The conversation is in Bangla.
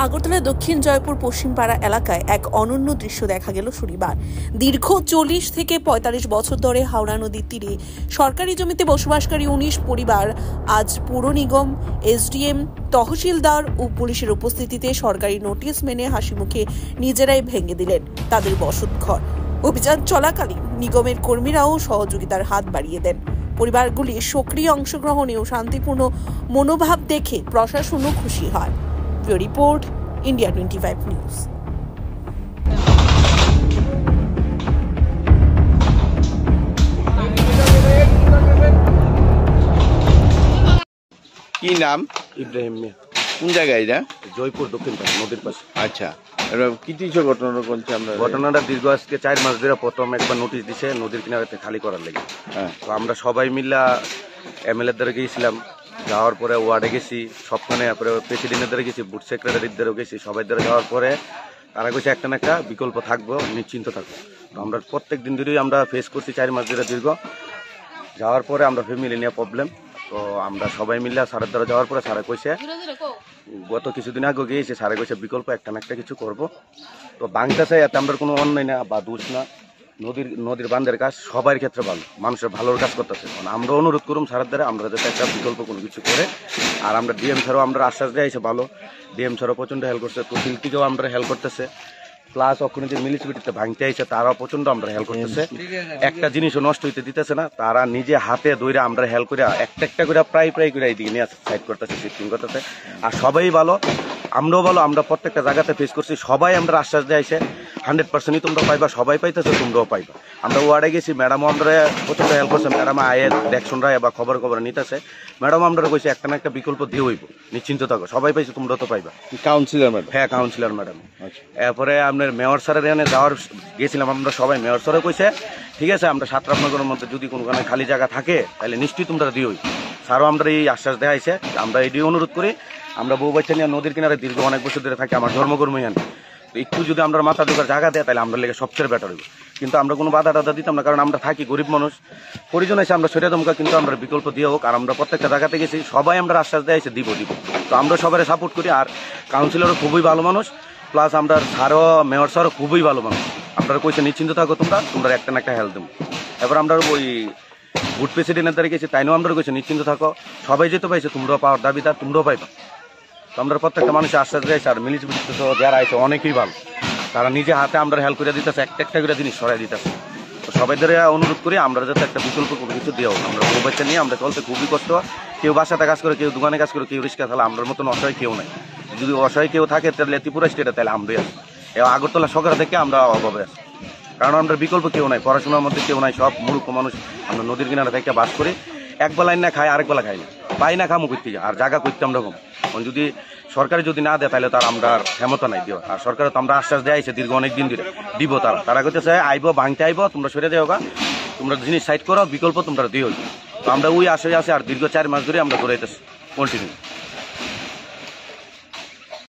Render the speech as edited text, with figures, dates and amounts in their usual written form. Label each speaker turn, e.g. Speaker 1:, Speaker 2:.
Speaker 1: আগরতলা দক্ষিণ জয়পুর পশ্চিমপাড়া এলাকায় এক অনন্য দৃশ্য দেখা গেল শনিবার। দীর্ঘ 40 থেকে 45 বছর ধরে হাওড়া নদীর তীরে সরকারি জমিতে বসবাসকারী 19 পরিবার আজ পুর নিগম, এসডিএম, তহসিলদার ও পুলিশের উপস্থিতিতে সরকারি নোটিশ মেনে হাসিমুখে নিজেরাই ভেঙে দিলেন তাদের বসতঘর। অভিযান চলাকালীন নিগমের কর্মীরাও সহযোগিতার হাত বাড়িয়ে দেন। পরিবারগুলির সক্রিয় অংশগ্রহণে ও শান্তিপূর্ণ মনোভাব দেখে প্রশাসনও খুশি হয়। Report India 25 news.
Speaker 2: কি নাম?
Speaker 3: ইব্রাহিম মিয়া।
Speaker 2: কোন জায়গায় এটা?
Speaker 3: জয়পুর দক্ষিণ পাশে, নদীর পাশে।
Speaker 2: আচ্ছা, এবার কি কিছু ঘটনা বলছে আমরা?
Speaker 3: ঘটনাটা দীর্ঘ আজকে 4 মাস ধরে প্রথম একবার নোটিশ দিছে নদীর কিনারাতে খালি করার লেগে।
Speaker 2: হ্যাঁ,
Speaker 3: তো আমরা সবাই মিলা এমএলএ দ্বারা গিয়েছিলাম, যাওয়ার পরে ওয়ার্ডে গেছি, সবখানে প্রেসিডেন্টের দ্বারা গেছি, বুথ সেক্রেটারির দ্বারা গেছি, সবাই দ্বারা যাওয়ার পরে তারা কইছে একটা না একটা বিকল্প থাকবো, নিশ্চিন্ত থাকবো। তো আমরা প্রত্যেক দিন ধরেই আমরা ফেস করছি 4 মাস ধরে দীর্ঘ। যাওয়ার পরে আমরা ফ্যামিলি নিয়ে প্রবলেম, তো আমরা সবাই মিলে স্যারের দ্বারা যাওয়ার পরে স্যারে কইছে, গত কিছুদিন আগে গিয়েছে, স্যারে কইছে বিকল্প একটা না একটা কিছু করবো। তো বাংলাদেশে এতে আমরা কোনো অন্যায় না বা দোষ না, নদীর বান্ধের কাজ সবার ক্ষেত্রে ভালো, মানুষের ভালোর কাজ করতেছে। আমরা অনুরোধ করুম স্যারের দ্বারা আমরা যাতে একটা বিকল্প কোনো কিছু করে। আর আমরা ডিএম স্যারও আমরা আশ্বাস দেওয়া হয়েছে ভালো, ডিএম স্যারও প্রচণ্ড হেল্প করছে, তহসিল থেকেও আমরা হেল্প করতেছে, প্লাস ওখানে যে মিউনিসিপালিটিতে ভাঙতে আইছে তারাও প্রচন্ড আমরা হেল্প করতেছে। একটা জিনিসও নষ্ট হইতে দিতেছে না, তারা নিজে হাতে ধরে আমরা হেল্প করে একটা একটা করে প্রায় করে এইদিকে নিয়ে সাইড করতেছে, শিফটিং করতেছে। আর সবাই ভালো, আমরাও ভালো, আমরা প্রত্যেকটা জায়গাতে ফেস করছি, সবাই আমরা আশ্বাস দিয়েছে 100%ই তোমরা পাইবা, সবাই পাইতেছে, তোমরাও পাইবা। আমরা ওয়ার্ডে গেছি, ম্যাডামও আমরা প্রচন্ড হেল্প করছে, ম্যাডাম আয়ের দেখশন রায় বা খবর নিতেছে, ম্যাডাম আমরা কইছে একটা না একটা বিকল্প দিয়ে হইব, নিশ্চিন্ত থাকো, সবাই পাইছে, তোমরা তো পাইবা।
Speaker 2: Councillor madam?
Speaker 3: হ্যাঁ, কাউন্সিলর ম্যাডাম। এরপরে আপনার মেয়র স্যারের এখানে যাওয়ার গেছিলাম আমরা সবাই, মেয়র স্যারও কইছে ঠিক আছে, আমরা সাতরামনগরের মধ্যে যদি কোনোখানে খালি জায়গা থাকে তাহলে নিশ্চয়ই তোমরা দিও। স্যারও আমরা এই আশ্বাস দেখাইছে, আমরা এটি অনুরোধ করি। আমরা বউ বাচ্চা নিয়ে নদীর কিনারে দীর্ঘ অনেক বছর ধরে থাকি, আমার ধর্মকর্মী আনি, একটু যদি আমরা মাথা ঢোকার জায়গা দেয় তাহলে আমরা লেগে সবচেয়ে বেটার হইব। কিন্তু আমরা কোনো বাধা টাধা দিতাম না, কারণ আমরা থাকি গরিব মানুষ, পরিজন এসে আমরা সরিয়ে দমকা, কিন্তু আমরা বিকল্প দিয়ে হোক। আর আমরা প্রত্যেকটা জায়গাতে গেছি, সবাই আমরা আশ্বাস দেয় দিব। তো আমরা সবাই সাপোর্ট করি। আর কাউন্সিলরও খুবই ভালো মানুষ, প্লাস আমরা স্যারও মেয়র স্যারও খুবই ভালো মানুষ। আপনারা কইছে নিশ্চিন্ত থাকো, তোমরা একটা না একটা হেল্প দেবো। এবার আমরা ওই বুথ প্রেসিডেন্টের দ্বারা গেছি, তাইও আমরা কইছে নিশ্চিন্ত থাকো, সবাই যেতে পাইছে, তোমরাও পাওয়ার দাবিদার, তোমরাও পাইবা। তো আমরা প্রত্যেকটা মানুষের আশ্বাস দিয়েছি। আর মিউনিসিপালিটি যারা আছে অনেকেই ভালো, তারা নিজে হাতে আমরা হেল্প করে দিতেছে, একটা একটা করে জিনিস সরাই দিতেছে। তো সবাই ধরে অনুরোধ করি আমরা যাতে একটা বিকল্প কোনো কিছু দিও। আমরা বউ বাচ্চা নিয়ে আমরা চলতে খুবই কষ্ট, কেউ বাসাতে কাজ করে, কেউ দোকানে কাজ করে, কেউ রিক্সা চালা, আমরা মতন অসহায় কেউ নাই। যদি অসহায় কেউ থাকে তাহলে ত্রিপুরা স্টেটে, তাহলে আমরাই আছি। আগরতলা সকাল থেকে আমরা অভাবে আছি, কারণ আমরা বিকল্প কেউ নাই, পড়াশোনার মধ্যে কেউ নাই, সব মূর্খ মানুষ। আমরা নদীর কিনারে থেকে বাস করি, একবেলা না খাই, আরেকবেলা খাই না, পাই না খামো করতে, আর জায়গা করতে আমরা কম। যদি সরকারে যদি না দেয় তাহলে তার আমরা ক্ষমতা নাই দিও। আর সরকারে তো আমরা আশ্বাস দেয়াইছে দীর্ঘ অনেক দিন ধরে দিব, তারা করতেছে আইব, ভাঙতে আইব, তোমরা সরে দেওয়া, তোমরা জিনিস সাইড করো, বিকল্প তোমরা দিও। তো আমরা ওই আশায় আছে। আর দীর্ঘ 4 মাস ধরে আমরা দৌড়াইতেছি কন্টিনিউ।